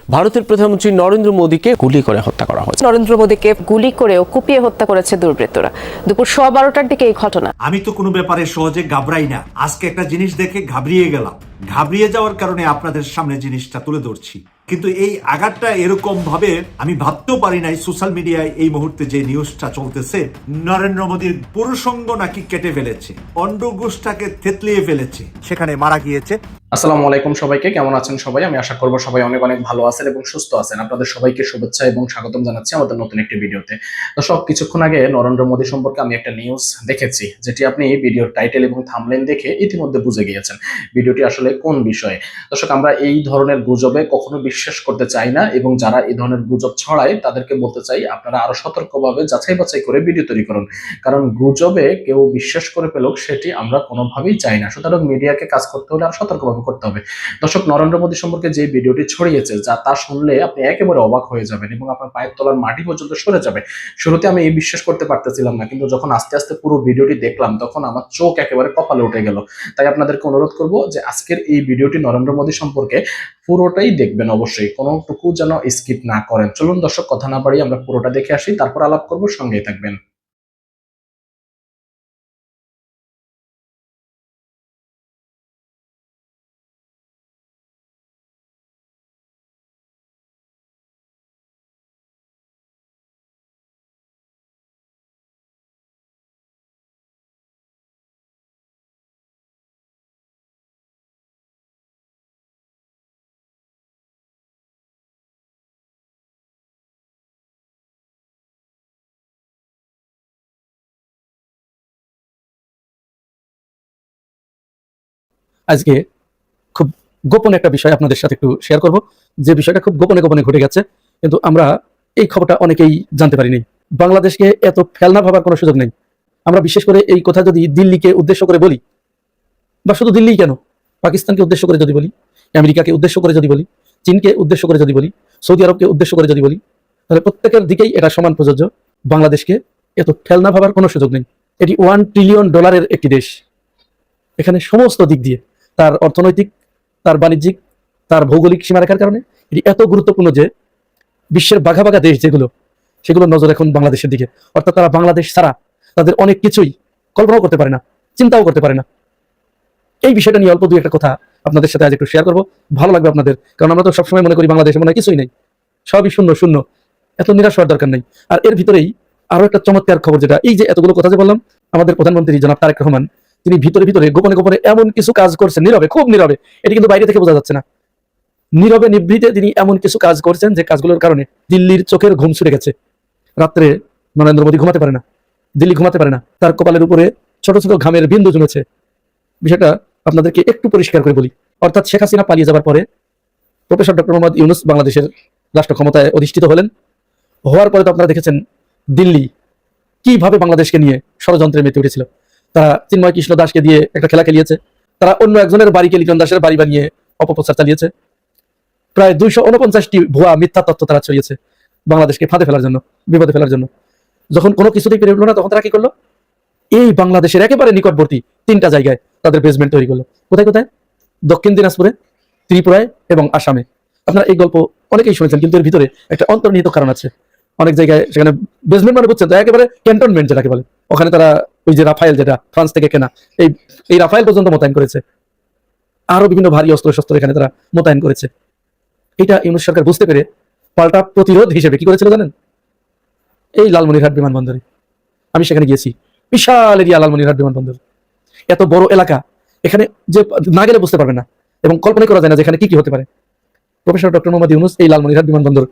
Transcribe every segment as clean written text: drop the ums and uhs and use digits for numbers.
ভারতের প্রধানমন্ত্রী নরেন্দ্র মোদীকে গুলি করে হত্যা করা হয়েছে। নরেন্দ্র মোদীকে গুলি করে ও কুপিয়ে হত্যা করেছে দুর্বৃত্তরা। দুপুর 12:15টার দিকে এই ঘটনা। আমি তো কোনো ব্যাপারে সহজে ঘাবড়াই না। আজকে একটা জিনিস দেখে ঘাবড়িয়ে গেলাম। ঘাবড়িয়ে যাওয়ার কারণে আপনাদের সামনে জিনিসটা তুলে ধরছি। কিন্তু এই আঘাতটা এরকম ভাবে আমি ভাবতেও পারি নাই। সোশ্যাল মিডিয়ায় এই মুহূর্তে যে নিউজটা চলতেছে, নরেন্দ্র মোদীর পুরুষাঙ্গ নাকি কেটে ফেলেছে, অন্ডকোষটাকে থেতলিয়ে ফেলেছে, সেখানে মারা গিয়েছে। আসসালামু আলাইকুম সবাইকে, কেমন আছেন সবাই? আমি আশা করবো সবাই অনেক অনেক ভালো আছেন এবং সুস্থ আছেন। আপনাদের সবাইকে শুভেচ্ছা এবং স্বাগতম জানাচ্ছি আমাদের নতুন একটি ভিডিওতে। দর্শক, কিছুক্ষণ আগে নরেন্দ্র মোদী সম্পর্কে আমি একটা নিউজ দেখেছি, যেটি আপনি ভিডিওর টাইটেল এবং থাম্বনেইল দেখে ইতিমধ্যে বুঝে গিয়েছেন ভিডিওটি আসলে কোন বিষয়ে। দর্শক, আমরা এই ধরনের গুজবে কখনো বিশ্বাস করতে চাই না এবং যারা এই ধরনের গুজব ছড়ায় তাদেরকে বলতে চাই, আপনারা আরো সতর্কভাবে যাচাই বাছাই করে ভিডিও তৈরি করুন, কারণ গুজবে কেউ বিশ্বাস করে পেলুক সেটি আমরা কোনোভাবেই চাই না। সুতরাং মিডিয়াকে কাজ করতে হলে আরো সতর্কভাবে করতে হবে। দর্শক, নরেন্দ্র মোদী সম্পর্কে যে ভিডিওটি ছড়িয়েছে, যা তা শুনলে আপনি একেবারে অবাক হয়ে যাবেন এবং আপনার পায়ের তলার মাটি পর্যন্ত সরে যাবে। শুরুতে আমি এই বিশ্বাস করতে পারতেছিলাম না, কিন্তু যখন আস্তে আস্তে পুরো ভিডিওটি দেখলাম তখন আমার চোখ একেবারে কপালে উঠে গেল। তাই আপনাদেরকে অনুরোধ করব যে আজকের এই ভিডিওটি নরেন্দ্র মোদী সম্পর্কে পুরোটাই দেখবেন, অবশ্যই কোনোটুকু যেন স্কিপ না করেন। চলুন দর্শক, কথা না বাড়িয়ে আমরা পুরোটা দেখে আসি, তারপর আলাপ করব, সঙ্গেই থাকবেন। আজকে খুব গোপন একটা বিষয় আপনাদের সাথে একটু শেয়ার করব, যে বিষয়টা খুব গোপনে গোপনে ঘটে গেছে, কিন্তু আমরা এই খবরটা অনেকেই জানতে পারিনি। বাংলাদেশকে এত ফেলনা ভাবার কোনো সুযোগ নেই। আমরা বিশেষ করে এই কথা যদি দিল্লিকে উদ্দেশ্য করে বলি, বা শুধু দিল্লি কেন, পাকিস্তানকে উদ্দেশ্য করে যদি বলি, আমেরিকাকে উদ্দেশ্য করে যদি বলি, চীনকে উদ্দেশ্য করে যদি বলি, সৌদি আরবকে উদ্দেশ্য করে যদি বলি, তাহলে প্রত্যেকের দিকেই এটা সমান প্রযোজ্য। বাংলাদেশকে এত ফেলনা ভাবার কোনো সুযোগ নেই। এটি $1 ট্রিলিয়ন একটি দেশ। এখানে সমস্ত দিক দিয়ে, তার অর্থনৈতিক, তার বাণিজ্যিক, তার ভৌগোলিক সীমারেখার কারণে এটি এত গুরুত্বপূর্ণ যে বিশ্বের বাঘা বাঘা দেশ যেগুলো, সেগুলো নজর এখন বাংলাদেশের দিকে। অর্থাৎ তারা বাংলাদেশ ছাড়া তাদের অনেক কিছুই কল্পনাও করতে পারে না, চিন্তাও করতে পারে না। এই বিষয়টা নিয়ে অল্প দুই একটা কথা আপনাদের সাথে আজ একটু শেয়ার করবো, ভালো লাগবে আপনাদের। কারণ আমরা তো সবসময় মনে করি বাংলাদেশে মনে হয় কিছুই নেই, সবই শূন্য শূন্য। এত নিরাশ হওয়ার দরকার নেই। আর এর ভিতরেই আরো একটা চমৎকার খবর, যেটা এই যে এতগুলো কথা যে বললাম, আমাদের প্রধানমন্ত্রী জনাব তারেক রহমান, তিনি ভিতরে ভিতরে গোপনে গোপনে এমন কিছু কাজ করছেন, নীরবে, খুব নীরবে। এটি কিন্তু বাইরে থেকে বোঝা যাচ্ছে না। নীরবে নিভৃতে তিনি এমন কিছু কাজ করছেন যে কাজগুলোর কারণে দিল্লির চোখের ঘুম ছুটে গেছে। রাত্রে নরেন্দ্র মোদী ঘুমাতে পারে না, দিল্লি ঘুমাতে পারে না, তার কপালের উপরে ছোট ছোট ঘামের বিন্দু জমেছে। বিষয়টা আপনাদেরকে একটু পরিষ্কার করে বলি। অর্থাৎ শেখ হাসিনা পালিয়ে যাবার পরে প্রফেসর ডক্টর মোহাম্মদ ইউনূস বাংলাদেশের রাষ্ট্র ক্ষমতায় অধিষ্ঠিত হলেন। হওয়ার পরে তো আপনারা দেখেছেন দিল্লি কিভাবে বাংলাদেশকে নিয়ে ষড়যন্ত্রে মেতে উঠেছিল। তারা চিন্ময় কৃষ্ণ দাসকে দিয়ে একটা খেলা খেলিয়েছে। তারা অন্য একজনের বাড়িকে লিটন দাসের বাড়ি বানিয়ে অপপ্রচার চালিয়েছে। প্রায় 249টি ভুয়া মিথ্যা তথ্য তারা ছড়িয়েছে বাংলাদেশকে ফাঁদে ফেলার জন্য, বিপদে ফেলার জন্য। যখন কোনো কিছুতেই পেরে উঠলো না, তখন তারা কি করলো? এই বাংলাদেশের একেবারে নিকটবর্তী 3টা জায়গায় তাদের বেসমেন্ট তৈরি করলো। কোথায় কোথায়? দক্ষিণ দিনাজপুরে, ত্রিপুরায় এবং আসামে। আপনারা এই গল্প অনেকেই শুনেছেন, কিন্তু এর ভিতরে একটা অন্তর্নিহিত কারণ আছে। অনেক জায়গায় সেখানে বেসমেন্ট মানে বুঝছেন তো, একেবারে ক্যান্টনমেন্ট যেটাকে বলে, ওখানে তারা ওই যে রাফায়েল, যেটা ফ্রান্স থেকে কেনা, এই রাফায়েল পর্যন্ত মোতায়েন করেছে। আরো বিভিন্ন ভারী অস্ত্র শস্ত্র এখানে তারা মোতায়েন করেছে। এটা ইউনূস সরকার বুঝতে পেরে পাল্টা প্রতিরোধ হিসেবে কি করেছিল জানেন? এই লালমনিরহাট বিমানবন্দরে আমি সেখানে গিয়েছি। বিশাল এরিয়া লালমনিরহাট বিমানবন্দর, এত বড় এলাকা, এখানে যে না গেলে বুঝতে পারবে না এবং কল্পনা করা যায় না যেখানে কি কি হতে পারে। প্রফেসর ডক্টর মোহাম্মদ ইউনূস এই লালমনিরহাট বিমানবন্দর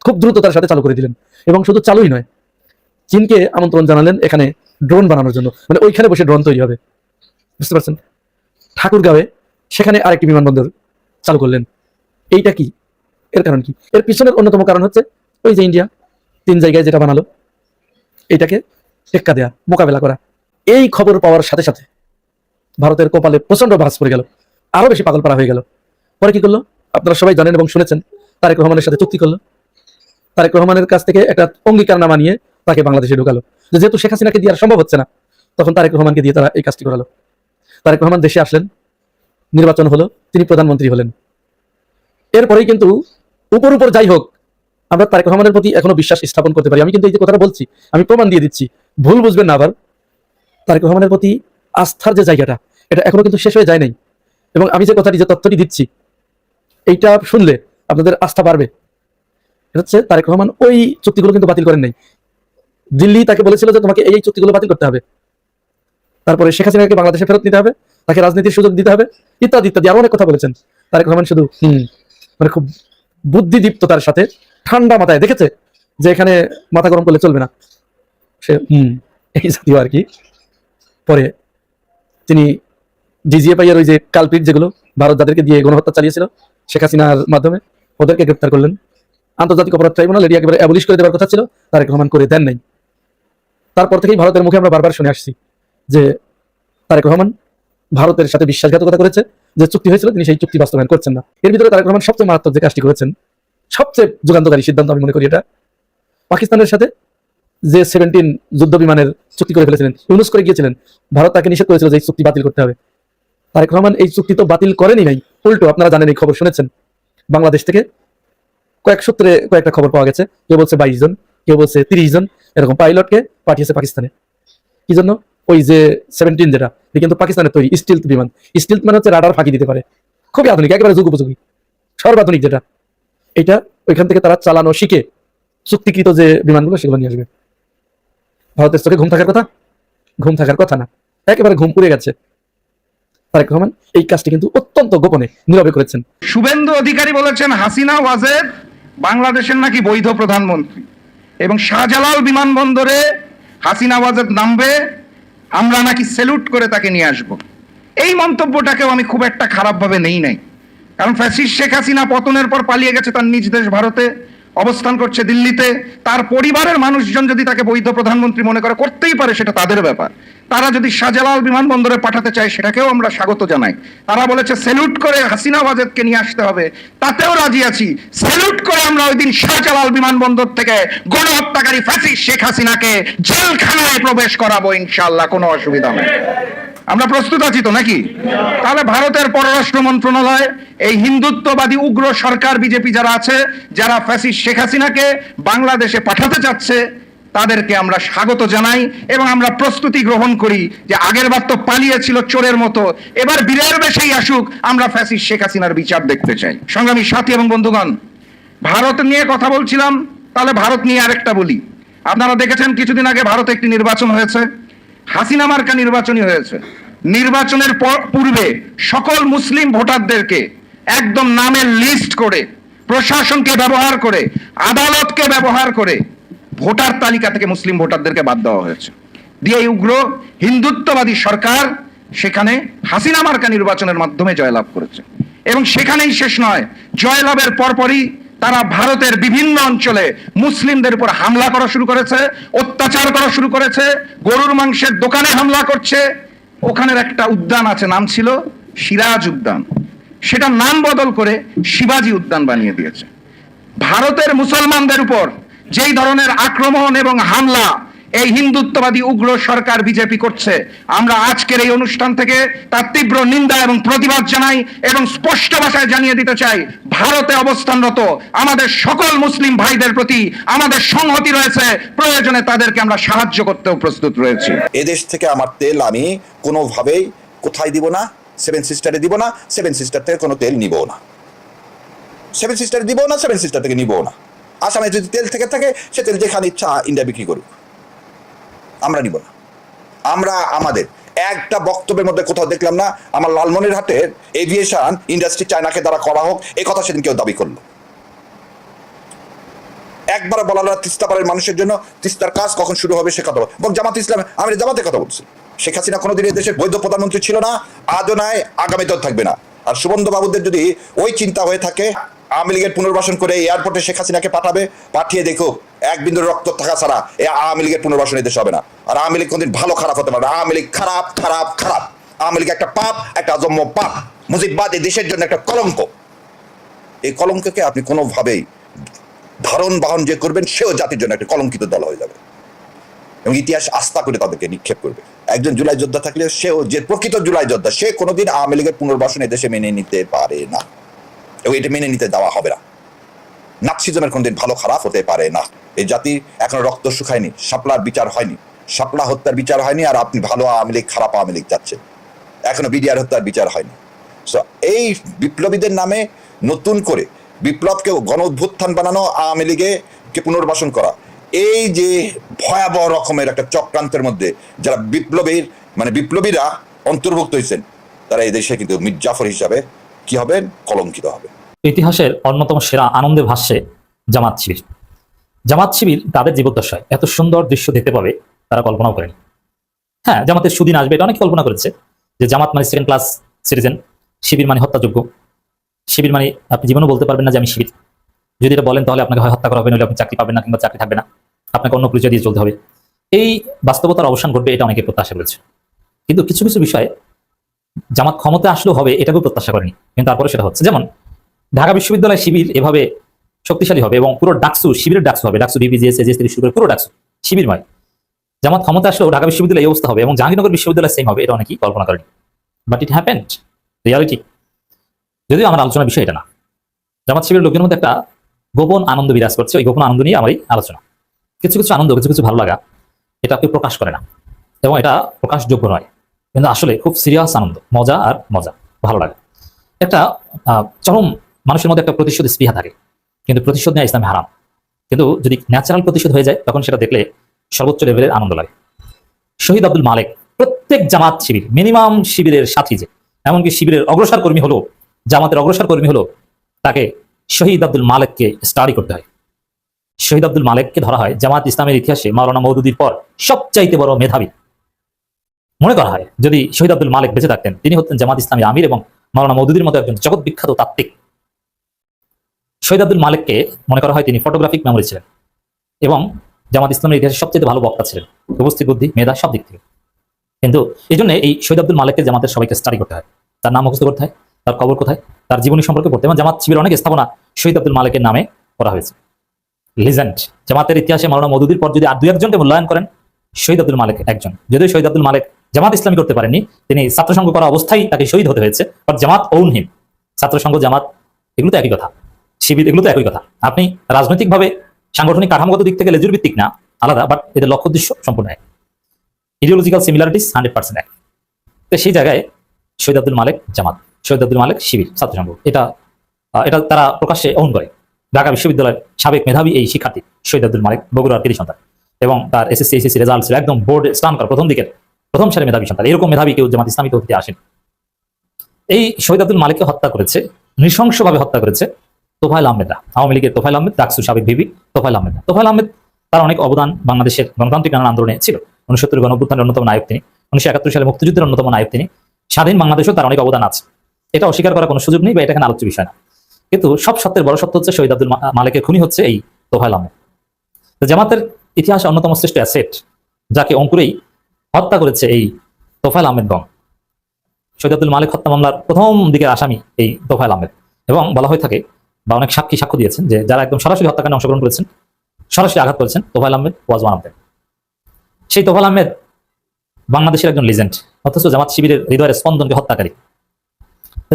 খুব দ্রুততার সাথে চালু করে দিলেন, এবং শুধু চালুই নয়, চীনকে আমন্ত্রণ জানালেন এখানে ড্রোন বানানোর জন্য, মানে ওইখানে বসে ড্রোন তৈরি হবে, বুঝতে পারছেন? ঠাকুরগাঁওয়ে সেখানে আরেকটি বিমানবন্দর চালু করলেন। এইটা কি? এর কারণ কি? এর পিছনের অন্যতম কারণ হচ্ছে ওই যে ইন্ডিয়া 3 জায়গায় যেটা বানালো, এটাকে টেক্কা দেয়া, মোকাবেলা করা। এই খবর পাওয়ার সাথে সাথে ভারতের কপালে প্রচন্ড ভাঁজ পড়ে গেল, আরো বেশি পাগল পাড়া হয়ে গেল। পরে কি করলো আপনারা সবাই জানেন এবং শুনেছেন, তারেক রহমানের সাথে চুক্তি করলো। তারেক রহমানের কাছ থেকে একটা অঙ্গীকারনামা নিয়ে তাকে বাংলাদেশে ঢুকালো। যেহেতু শেখ হাসিনাকে দিয়ে আর সম্ভব হচ্ছে না, তখন তারেক রহমানকে দিয়ে তারা এই কাজটি করালো। তারেক রহমান দেশে আসলেন, নির্বাচন হলো, তিনি প্রধানমন্ত্রী হলেন। এরপরেই কিন্তু উপর উপর যাই হোক, আমরা তারেক রহমানের প্রতি এখনো বিশ্বাস স্থাপন করতে পারি। আমি কিন্তু এই যে কথাটা বলছি, আমি প্রমাণ দিয়ে দিচ্ছি, ভুল বুঝবেন না আবার। তারেক রহমানের প্রতি আস্থার যে জায়গাটা, এটা এখনো কিন্তু শেষ হয়ে যায় নাই। এবং আমি যে কথাটি, যে তথ্যটি দিচ্ছি, এইটা শুনলে আপনাদের আস্থা বাড়বে। এটা হচ্ছে তারেক রহমান ওই চুক্তিগুলো কিন্তু বাতিল করেন নাই। দিল্লি তাকে বলেছিল যে তোমাকে এই চুক্তিগুলো বাতিল করতে হবে, তারপরে শেখ হাসিনাকে বাংলাদেশে ফেরত নিতে হবে, তাকে রাজনীতির সুযোগ দিতে হবে, ইত্যাদি ইত্যাদি আরো অনেক কথা বলেছেন। তারেক রহমান শুধু মানে খুব বুদ্ধিদীপ্ততার সাথে ঠান্ডা মাথায় দেখেছে যে এখানে মাথা গরম করলে চলবে না, সে এই জাতীয় আর কি। পরে তিনি ডিজিএফআই এর ওই যে কালপিট যেগুলো ভারত যাদেরকে দিয়ে গণহত্যা চালিয়েছিল শেখ হাসিনার মাধ্যমে, ওদেরকে গ্রেপ্তার করলেন। আন্তর্জাতিক অপরাধ ট্রাইব্যুনাল এটি একেবারে অ্যাবলিশ করে দেওয়ার কথা ছিল, তারেক রহমান করে দেন নাই। তারপর থেকেই ভারতের মুখে আমরা বারবার শুনে আসছি যে তারেক রহমান ভারতের সাথে বিশ্বাসঘাতকতা করেছে, যে চুক্তি হয়েছিল তিনি সেই চুক্তি বাস্তবায়ন করছেন না। এর ভিতরে তারেক রহমান সবচেয়ে মারাত্মক যে কাজটি করেছেন, সবচেয়ে যুগান্তকারী সিদ্ধান্ত আমি মনে করি এটা, পাকিস্তানের সাথে যে 17 যুদ্ধ বিমানের চুক্তি করে ফেলেছিলেন, ইউনুস করে গিয়েছিলেন, ভারত তাকে নিষেধ করেছিল যে এই চুক্তি বাতিল করতে হবে। তারেক রহমান এই চুক্তি তো বাতিল করেনি নাই, উল্টো আপনারা জানেন, এই খবর শুনেছেন, বাংলাদেশ থেকে কয়েক সূত্রে কয়েকটা খবর পাওয়া গেছে, কেউ বলছে 22 জন, কেউ বলছে 30 জন, এরকম পাইলটকে পাঠিয়েছে পাকিস্তানে। কি জন্য? ওই যে 17 যেটা, কিন্তু পাকিস্তানের তৈরি স্টিলথ বিমান। স্টিলথ মানে হচ্ছে রাডার ফাঁকি দিতে পারে, খুবই আধুনিক, একেবারে যুগ উপযোগী, সর্বাধুনিক যেটা। এটা ওইখান থেকে তারা চালানো শিখে চুক্তিকৃত যে বিমানগুলো সেগুলো নিয়ে আসবে। ভারতের চোখে ঘুম থাকার কথা? ঘুম থাকার কথা না, একেবারে ঘুম পুড়ে গেছে। তারেক রহমান এই কাজটি কিন্তু অত্যন্ত গোপনে নীরবে করেছেন। শুভেন্দু অধিকারী বলেছেন হাসিনা ওয়াজেদ বাংলাদেশের নাকি বৈধ প্রধানমন্ত্রী, এবং শাহজালাল বিমানবন্দরে হাসিনা ওয়াজেদ নামবে, আমরা নাকি সেলুট করে তাকে নিয়ে আসব। এই মন্তব্যটাকেও আমি খুব একটা খারাপভাবে নেই নাই, কারণ ফ্যাসিস্ট শেখ হাসিনা পতনের পর পালিয়ে গেছে তার নিজ দেশ ভারতে, অবস্থান করছে দিল্লিতে। তার পরিবারের মানুষজন যদি তাকে বৈধ প্রধানমন্ত্রী মনে করে, করতেই পারে, সেটা তাদের ব্যাপার। তারা যদি শাহজালাল বিমানবন্দরে পাঠাতে চায়, সেটাকেও আমরা স্বাগত জানাই। তারা বলেছে সেলুট করে হাসিনা ওয়াজেদকে নিয়ে আসতে হবে, তাতেও রাজি আছি। সেলুট করে আমরা ওই দিন শাহজালাল বিমানবন্দর থেকে গণহত্যাকারী ফ্যাসিস্ট শেখ হাসিনাকে জেলখানায় প্রবেশ করাবো, ইনশাআল্লাহ, কোনো অসুবিধা নেই। আমরা প্রস্তুত আছি তো নাকি? তাহলে ভারতের পররাষ্ট্র মন্ত্রণালয়, এই হিন্দুত্ববাদী উগ্র সরকার বিজেপি যারা আছে, যারা ফ্যাসিস্ট শেখ হাসিনাকে বাংলাদেশে পাঠাতে চাচ্ছে, তাদেরকে আমরা স্বাগত জানাই এবং আমরা প্রস্তুতি গ্রহণ করি যে আগের বার তো পালিয়েছিল চোরের মতো, এবার বীরের বেশেই আসুক, আমরা ফ্যাসিস্ট শেখ হাসিনার বিচার দেখতে চাই। সংগ্রামী সাথী এবং বন্ধুগণ, ভারত নিয়ে কথা বলছিলাম, তাহলে ভারত নিয়ে আরেকটা বলি। আপনারা দেখেছেন কিছুদিন আগে ভারতে একটি নির্বাচন হয়েছে, হাসিনা মার্কা নির্বাচনই হয়েছে। নির্বাচনের পূর্বে সকল মুসলিম ভোটারদেরকে একদম নামের লিস্ট করে, প্রশাসনকে ব্যবহার করে, আদালতকে ব্যবহার করে ভোটার তালিকা থেকে মুসলিম ভোটারদেরকে বাদ দেওয়া হয়েছে। দিয়ে এই উগ্র হিন্দুত্ববাদী সরকার সেখানে হাসিনা মার্কা নির্বাচনের মাধ্যমে জয়লাভ করেছে। এবং সেখানেই শেষ নয়, জয়লাভের পরপরই তারা ভারতের বিভিন্ন অঞ্চলে মুসলিমদের উপর হামলা করা শুরু করেছে, অত্যাচার করা শুরু করেছে, গরুর মাংসের দোকানে হামলা করছে। ওখানের একটা উদ্যান আছে, নাম ছিল সিরাজ উদ্যান, সেটা নাম বদল করে শিবাজি উদ্যান বানিয়ে দিয়েছে। ভারতের মুসলমানদের উপর যেই ধরনের আক্রমণ এবং হামলা এই হিন্দুত্ববাদী উগ্র সরকার বিজেপি করছে, আমরা আজকের এই অনুষ্ঠান থেকে তার তীব্র নিন্দা এবং প্রতিবাদ জানাই এবং স্পষ্ট ভাষায় জানিয়ে দিতে চাই, ভারতে অবস্থানরত আমাদের সকল মুসলিম ভাইদের প্রতি আমাদের সংহতি রয়েছে, প্রয়োজনে তাদেরকে আমরা সাহায্য করতেও প্রস্তুত রয়েছি। এদেশ থেকে আমার তেল আমি কোনোভাবেই কোথায় দিব না, সেভেন সিস্টারে দিব না, সেভেন সিস্টার থেকে কোনো তেল নিবও না, সেভেন সিস্টারে দিব না, সেভেন সিস্টার থেকে নিবও না। আসামে যদি তেল থেকে থাকে, সে তেল যেখানে ইচ্ছা ইন্ডিয়া বিক্রি করুক, আমরা নিব না। আমরা আমাদের একটা বক্তব্যের মধ্যে কোথাও দেখলাম না আমার লালমনিরহাটের এভিয়েশন ইন্ডাস্ট্রি চায়নাকে দ্বারা করা হোক, এই কথা সেদিন কেউ দাবি করলো। একবার বলা তিস্তাপাড়ের মানুষের জন্য তিস্তার কাজ কখন শুরু হবে সে কথা, এবং জামাত ইসলাম, আমি জামাতের কথা বলছি। শেখ হাসিনা কোনোদিন এই দেশের বৈধ প্রধানমন্ত্রী ছিল না, আজও নাই, আগামীতেও থাকবে না। আর সুবন্ধু বাবুদের যদি ওই চিন্তা হয়ে থাকে, আওয়ামী লীগের পুনর্বাসন করে এয়ারপোর্টে শেখ হাসিনাকে পাঠাবে, পাঠিয়ে দেখো এক বিন্দুর রক্ত থাকা ছাড়া এই আওয়ামী লীগের পুনর্বাসন এই দেশে হবে না। আর আওয়ামী লীগ কোনদিন ভালো খারাপ হতে পারে না। আওয়ামী লীগ খারাপ খারাপ খারাপ, আওয়ামী লীগ একটা পাপ, একটা অজম্য পাপ, মুজিববাদ এই দেশের জন্য একটা কলঙ্ক। এই কলঙ্ককে আপনি কোনোভাবেই ধারণ বাহন যে করবেন, সেও জাতির জন্য একটা কলঙ্কিত দল হয়ে যাবে এবং ইতিহাস আস্থা করে তাদেরকে নিক্ষেপ করবে। একজন জুলাই যোদ্ধা থাকলে সেও যে প্রকৃত জুলাই যোদ্ধা, সে কোনোদিন আওয়ামী লীগের পুনর্বাসন এদেশে মেনে নিতে পারে না এবং এটা মেনে নিতে দেওয়া হবে না। নাৎসিজমের কোনদিন ভালো খারাপ হতে পারে না। এই জাতি এখনো রক্ত শুকায়নি, শাপলার বিচার হয়নি, শাপলা হত্যার বিচার হয়নি, আর আপনি ভালো আওয়ামী লীগ খারাপ আওয়ামী লীগ যাচ্ছেন, এখনো বিডিআর হত্যার বিচার হয়নি। সো এই বিপ্লবীদের নামে নতুন করে বিপ্লবকে গণ অভ্যুত্থান বানানো, আওয়ামী লীগে কে পুনর্বাসন করা, এই যে ভয়াবহ রকমের একটা চক্রান্তের মধ্যে যারা বিপ্লবীরা অন্তর্ভুক্ত হয়েছেন, তারা এই দেশে কিন্তু মীর জাফর হিসাবে কি হবেন, কলঙ্কিত হবে। ইতিহাসের অন্যতম সেরা আনন্দে ভাসছে জামাত শিবির। জামাত শিবির তাদের জীবদ্দশায় এত সুন্দর দৃশ্য দেখতে পাবে তারা কল্পনাও করেনি। হ্যাঁ, জামাতের সুদিন আসবে এটা অনেক কল্পনা করেছে, যে জামাত মানে সেকেন্ড ক্লাস সিটিজেন, শিবির মানে হত্যাযোগ্য, শিবির মানে আপনি জীবনও বলতে পারবেন না যে আমি শিবির। যদি এটা বলেন তাহলে আপনাকে হয় হত্যা করা হবে, নইলে আপনি চাকরি পাবেন না, কিংবা চাকরি থাকবে না, আপনাকে অন্য পরিচয় দিয়ে চলতে হবে। এই বাস্তবতার অবসান ঘটবে এটা অনেকে প্রত্যাশা করেছে। কিন্তু কিছু কিছু বিষয়ে জামাত ক্ষমতা আসলেও হবে এটাকেও প্রত্যাশা করেনি, কিন্তু তারপরে সেটা হচ্ছে। যেমন ঢাকা বিশ্ববিদ্যালয় শিবির এভাবে শক্তিশালী হবে এবং পুরো ডাকসু শিবিরের ডাকসু হবে, ডাকসু ডিবিজিএস এজিএস থেকে শুরু করে পুরো ডাকসু শিবিরময়। জামাত ক্ষমতা আসলেও ঢাকা বিশ্ববিদ্যালয় এই অবস্থা হবে এবং জাহাঙ্গীরনগর বিশ্ববিদ্যালয় সেম হবে, এটা অনেকেই কল্পনা করেনি, বাট ইট হ্যাপেন্ড, রিয়ালিটি। যদিও আমার আলোচনার বিষয় এটা না, জামাত শিবিরের লোকের মধ্যে একটা গোপন আনন্দ বিরাজ করছে, ওই গোপন আনন্দ নিয়ে আমার এই আলোচনা। কিছু কিছু আনন্দ, কিছু কিছু ভালো লাগা, এটা কেউ প্রকাশ করে না এবং এটা প্রকাশযোগ্য নয়, কিন্তু আসলে খুব সিরিয়াস আনন্দ, মজা আর মজা, ভালো লাগে। একটা চরম মানুষের মধ্যে একটা প্রতিশোধ স্পৃহা থাকে, কিন্তু প্রতিশোধ নেওয়া ইসলামে হারাম। কিন্তু যদি ন্যাচারাল প্রতিশোধ হয়ে যায় তখন সেটা দেখলে সর্বোচ্চ লেভেলের আনন্দ লাগে। শহীদ আব্দুল মালেক প্রত্যেক জামাত শিবির মিনিমাম শিবিরের সাথী, যে এমনকি শিবিরের অগ্রসর কর্মী হলো, জামাতের অগ্রসর কর্মী হলো, তাকে শহীদ আব্দুল মালেককে স্টাডি করতে হয়। শহীদ আব্দুল মালেককে ধরা হয় জামাত ইসলামের ইতিহাসে মাওলানা মওদুদির পর সবচাইতে বড় মেধাবী। মনে করা হয় যদি শহীদ আব্দুল মালেক বেঁচে থাকতেন তিনি হতেন জামাত ইসলামী আমির এবং মাওলানা মওদুদির মতো একজন জগৎ বিখ্যাত তাত্ত্বিক। শহীদ আব্দুল মালেককে মনে করা হয় তিনি ফটোগ্রাফিক মেমোরি ছিলেন এবং জামাত ইসলামের ইতিহাসে সবচেয়ে ভালো বক্তা ছিলেন, উপস্থিত বুদ্ধি, মেধা সব দিক থেকে। কিন্তু এই জন্য এই শহীদ আব্দুল মালেককে জামাতের সবাইকে স্টাডি করতে হয়, তার নাম মুখস্থ করতে হয়, তার কবর কোথায়, তার জীবনী সম্পর্কে পড়তে হয়। জামাত শিবিরের অনেক স্থাপনা শহীদ আব্দুল মালেকের নামে করা হয়েছে। লিজেন্ড জামাতের ইতিহাসে মাওলানা মওদুদির পর যদি আর 2-1 জনকে মূল্যায়ন করেন, শহীদ আব্দুল মালেক একজন। যদিও শহীদ আব্দুল মালেক জামাত ইসলামী করতে পারেননি, তিনি ছাত্রসংঘ করা অবস্থায় তাকে শহীদ হতে হয়েছে, বাট জামাত ওন হিম। ছাত্রসংঘ, জামাত এগুলো তো একই কথা, শিবির এগুলো তো একই কথা। আপনি রাজনৈতিকভাবে সাংগঠনিক কাঠামোগত দিক থেকে লেজুর ভিত্তিক না, আলাদা, বাট এদের লক্ষ্য উদ্দেশ্য সম্পূর্ণ এক, ইডিওলজিক্যাল সিমিলারিটিস 100% এক। তো সেই জায়গায় শহীদ আব্দুল মালেক জামাত, শহীদ আব্দুল মালেক শিবির, ছাত্রসংঘ, এটা তারা প্রকাশ্যে অন করে। ঢাকা বিশ্ববিদ্যালয়ের সাবেক মেধাবী এই শিক্ষার্থী শহীদ আব্দুল মালেক বগুড়ার কৃতি সন্তান এবং তার এসএসসি এইচএসসি রেজাল্ট ছিল একদম বোর্ডে স্টান করা, প্রথম দিকের প্রথম সারি মেধাবী সন্তান। এরকম মেধাবী কেউ জামাত ইসলামী তৌহিদে আসেন। এই শহীদ আব্দুল মালেককে হত্যা করেছে, নৃশংসভাবে হত্যা করেছে তোফায়েল আহমেদরা, আওয়ামী লীগের তোফায়েল আহমেদ, ডাকসুর সাবেক ভিপি তোফায়েল আহমেদ। তোফায়েল আহমেদ তার অনেক অবদান বাংলাদেশের গণতান্ত্রিক নানান আন্দোলনে ছিল। 69 গণঅভ্যুত্থানের অন্যতম নায়ক তিনি, 1971 সালে মুক্তিযুদ্ধের অন্যতম নায়ক তিনি, স্বাধীন বাংলাদেশেও তার অনেক অবদান আছে, এটা অস্বীকার করার কোনো সুযোগ নেই বা এটা এখানে আলোচ্য বিষয় না। কিন্তু সব সত্যের বড় সত্য হচ্ছে শহীদ আব্দুল মালেকের খুনি হচ্ছে এই তোফায়েল আহমেদ। জামাতের ইতিহাসে অন্যতম শ্রেষ্ঠ অ্যাসেট, যাকে অঙ্কুরেই হত্যা করেছে এই তোফায়েল আহমেদ গং। শহীদ আব্দুল মালেক হত্যা মামলার প্রথম দিকের আসামি এই তোফায়েল আহমেদ, এবং বলা হয়ে থাকে বা অনেক সাক্ষী সাক্ষ্য দিয়েছেন যে যারা একদম সরাসরি হত্যাকাণ্ডে অংশগ্রহণ করেছেন, সরাসরি আঘাত করেছেন, Tofail Ahmed was one of them. সেই তোফায়েল আহমেদ বাংলাদেশের একজন লিজেন্ড, অথচ জামাত শিবিরের হৃদয়ের স্পন্দনকে হত্যাকারী।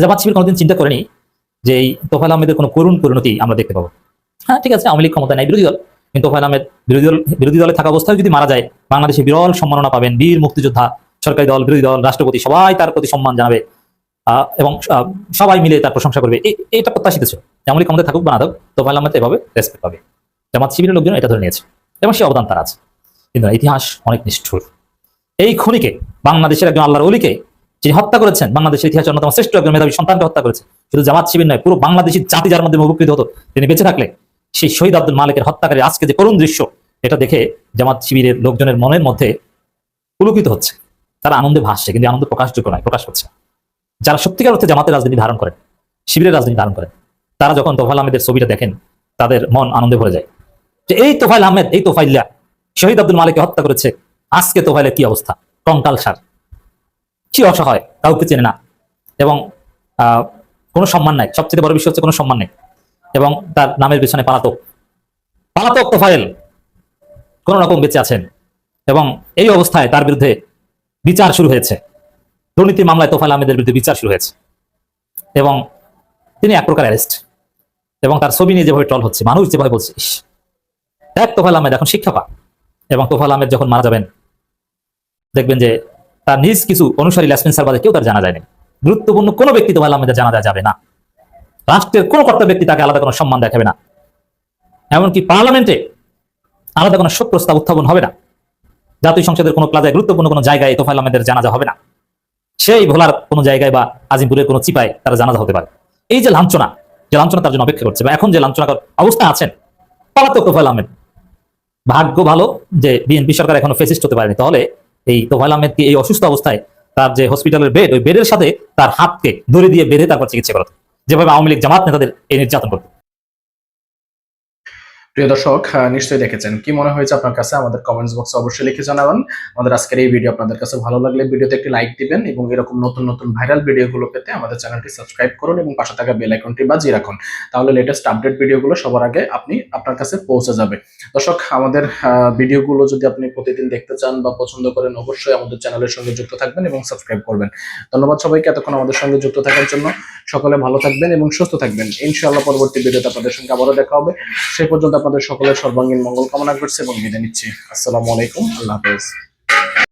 জামাত শিবির কোনোদিন চিন্তা করেনি যে এই তোফায়েল আহমেদের কোনো করুণ পরিণতি আমরা দেখতে পাবো। হ্যাঁ ঠিক আছে, আওয়ামী লীগ ক্ষমতা নাই, বিরোধী দল, কিন্তু তোফায়েল আহমেদ বিরোধী দলে থাকা অবস্থায় যদি মারা যায় বাংলাদেশে বিরল সম্মাননা পাবেন, বীর মুক্তিযোদ্ধা, সরকারি দল, বিরোধী দল, রাষ্ট্রপতি সবাই তার প্রতি সম্মান জানাবে এবং সবাই মিলে তার প্রশংসা করবে, এটা প্রত্যাশিত ছিল। আওয়ামী লীগ ক্ষমতায় থাকুক বা না থাকুক, তোফায়েল আহমেদ এভাবে রেসপেক্ট পাবে। জামাত শিবিরের লোকজন এটা ধরে নিয়েছে এবং সে অবদান তার আছে। কিন্তু ইতিহাস অনেক নিষ্ঠুর। এই খুনিকে, বাংলাদেশের একজন আল্লাহর ওলিকে যিনি হত্যা করেছেন, বাংলাদেশের ইতিহাসে অন্যতম শ্রেষ্ঠ একজন মেধাবী সন্তানকে হত্যা করেছে, শুধু জামাত শিবির নয়, পুরো বাংলাদেশি জাতি যার মধ্যে উপকৃত হতো তিনি বেঁচে থাকলে, সেই শহীদ আব্দুল মালেকের হত্যাকারী আজকে যে করুণ দৃশ্য, এটা দেখে জামাত শিবিরের লোকজনের মনের মধ্যে পুলকিত হচ্ছে, তারা আনন্দে ভাসছে, কিন্তু আনন্দ প্রকাশযোগ্য নয়, প্রকাশ হচ্ছে। যারা সত্যিকার অর্থে জামাতের রাজনীতি ধারণ করেন, শিবিরের রাজনীতি ধারণ করেন, তারা যখন তোফায়েল আহমেদের ছবিটা দেখেন তাদের মন আনন্দে ভরে যায় যে এই তোফায়েল আহমেদ, এই তোফাইল্লা শহীদ আব্দুল মালেককে হত্যা করেছে, আজকে তোফায়েলের কি অবস্থা, কঙ্কাল সার, কি অসহায়, কাউকে চেনে না এবং কোনো সম্মান নাই। সবচেয়ে বড় বিষয় হচ্ছে কোনো সম্মান নেই এবং তার নামের পেছনে পালাতক তোফায়েল কোন রকম বেঁচে আছেন এবং এই অবস্থায় তার বিরুদ্ধে বিচার শুরু হয়েছে। দুর্নীতি মামলায় তোফায়েল আহমেদের বিরুদ্ধে বিচার শুরু হয়েছে এবং তিনি এক প্রকার অ্যারেস্ট এবং তার ছবি নিয়ে যেভাবে ট্রল হচ্ছে, মানুষ যেভাবে বলছে, ইস, দেখ তোফায়েল আহমেদ এখন শিক্ষা পা। এবং তোফায়েল আহমেদ যখন মারা যাবেন দেখবেন যে তার নিজ কিছু অনুসারী লেসপেন্সার বাদে কেউ তার জানা যায়নি। গুরুত্বপূর্ণ কোনো ব্যক্তি তোফায়েল আহমেদের জানা যাবে না। রাষ্ট্রের কোনো কর্তা ব্যক্তি তাকে আলাদা কোনো সম্মান দেখাবে না। এমনকি পার্লামেন্টে আলাদা কোনো শোক প্রস্তাব উত্থাপন হবে না। জাতীয় সংসদের কোনো প্লাজায় গুরুত্বপূর্ণ কোনো জায়গায় তোফায়েল আহমেদের জানাজা হবে না। সেই ভোলার কোনো জায়গায় বা আজিমপুরের কোনো চিপায় তারা জানাজা হতে পারে। এই যে লাঞ্ছনা তার জন্য অপেক্ষা করছে, বা এখন যে লাঞ্ছনাকর অবস্থা আছেন পলাতক তোফায়েল আহমেদ, ভাগ্য ভালো যে বিএনপি সরকার এখনো ফেসিস্ট হতে পারেনি। তাহলে এই তোফায়েল আহমেদকে এই অসুস্থ অবস্থায় তার যে হসপিটালের বেড, ওই বেডের সাথে তার হাতকে দড়ি দিয়ে বেঁধে তারপর চিকিৎসা করত, যেভাবে আওয়ামী লীগ জামাত নেতাদের এই নির্যাতন করত। প্রিয় দর্শক, নিশ্চয়ই দেখেছেন। কি মনে হয়েছে আপনার কাছে আমাদের কমেন্টস বক্সে অবশ্যই লিখে জানাবেন। আমাদের আজকের এই ভিডিও আপনাদের কাছে ভালো লাগলে ভিডিওতে একটি লাইক দিবেন এবং এরকম নতুন নতুন ভাইরাল ভিডিওগুলো পেতে আমাদের চ্যানেলটি সাবস্ক্রাইব করুন এবং পাশে থাকা বেল আইকনটি বাজিয়ে রাখুন। তাহলে লেটেস্ট আপডেট ভিডিওগুলো সবার আগে আপনার কাছে পৌঁছে যাবে। দর্শক, আমাদের ভিডিওগুলো যদি আপনি প্রতিদিন দেখতে চান বা পছন্দ করেন, অবশ্যই আমাদের চ্যানেলের সঙ্গে যুক্ত থাকবেন এবং সাবস্ক্রাইব করবেন। ধন্যবাদ সবাইকে এতক্ষণ আমাদের সঙ্গে যুক্ত থাকার জন্য। সকলে ভালো থাকবেন এবং সুস্থ থাকবেন। ইনশাআল্লাহ পরবর্তী ভিডিওতে আপনাদের সঙ্গে আবারও দেখা হবে। সেই পর্যন্ত আপনাদের সকলের সর্বাঙ্গীন মঙ্গল কামনা করছি এবং বিদায় নিচ্ছি। আসসালামু আলাইকুম, আল্লাহ হাফেজ।